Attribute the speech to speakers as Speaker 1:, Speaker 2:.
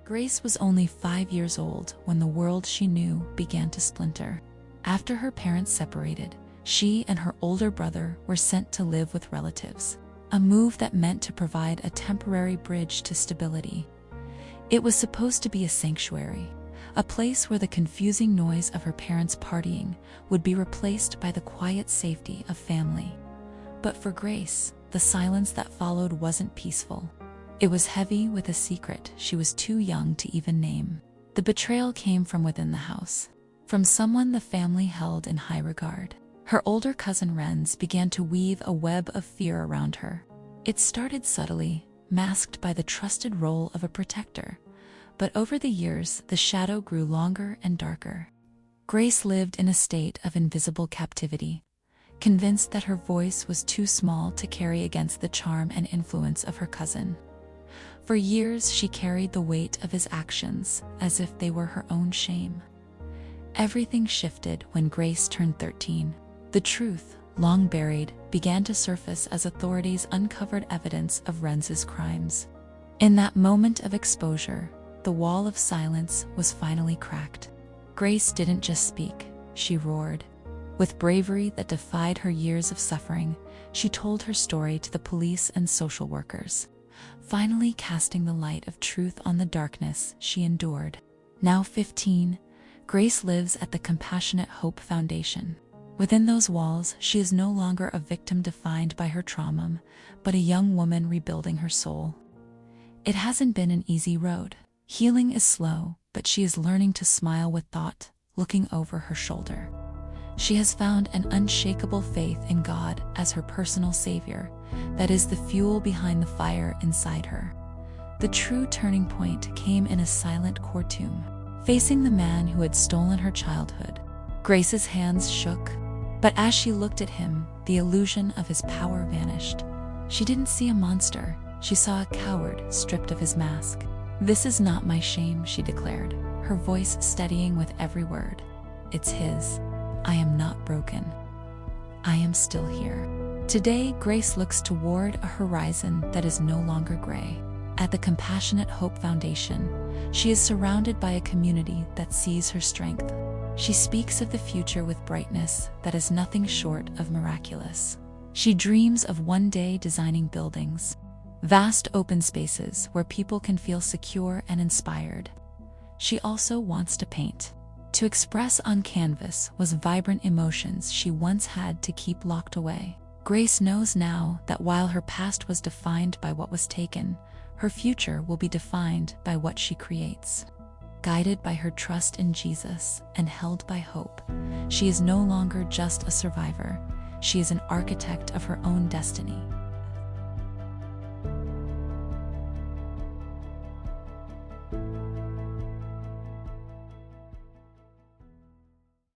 Speaker 1: Grace was only 5 years old when the world she knew began to splinter. After her parents separated, she and her older brother were sent to live with relatives, a move that meant to provide a temporary bridge to stability. It was supposed to be a sanctuary, a place where the confusing noise of her parents' partying would be replaced by the quiet safety of family. But for Grace, the silence that followed wasn't peaceful. It was heavy with a secret she was too young to even name. The betrayal came from within the house, from someone the family held in high regard. Her older cousin Renz began to weave a web of fear around her. It started subtly, masked by the trusted role of a protector, but over the years the shadow grew longer and darker. Grace lived in a state of invisible captivity, convinced that her voice was too small to carry against the charm and influence of her cousin. For years she carried the weight of his actions as if they were her own shame. Everything shifted when Grace turned 13. The truth, long buried, began to surface as authorities uncovered evidence of Renz's crimes. In that moment of exposure, the wall of silence was finally cracked. Grace didn't just speak, she roared. With bravery that defied her years of suffering, she told her story to the police and social workers, finally casting the light of truth on the darkness she endured. Now 15, Grace lives at the Compassionate Hope Foundation. Within those walls, she is no longer a victim defined by her trauma, but a young woman rebuilding her soul. It hasn't been an easy road. Healing is slow, but she is learning to smile with thought, looking over her shoulder. She has found an unshakable faith in God as her personal savior, that is the fuel behind the fire inside her. The true turning point came in a silent courtroom, facing the man who had stolen her childhood. Grace's hands shook, but as she looked at him, the illusion of his power vanished. She didn't see a monster, she saw a coward stripped of his mask. "This is not my shame," she declared, her voice steadying with every word. "It's his. I am not broken. I am still here." Today, Grace looks toward a horizon that is no longer gray. At the Compassionate Hope Foundation, she is surrounded by a community that sees her strength. She speaks of the future with brightness that is nothing short of miraculous. She dreams of one day designing buildings, vast open spaces where people can feel secure and inspired. She also wants to paint. To express on canvas was vibrant emotions she once had to keep locked away. Grace knows now that while her past was defined by what was taken, her future will be defined by what she creates. Guided by her trust in Jesus and held by hope, she is no longer just a survivor. She is an architect of her own destiny.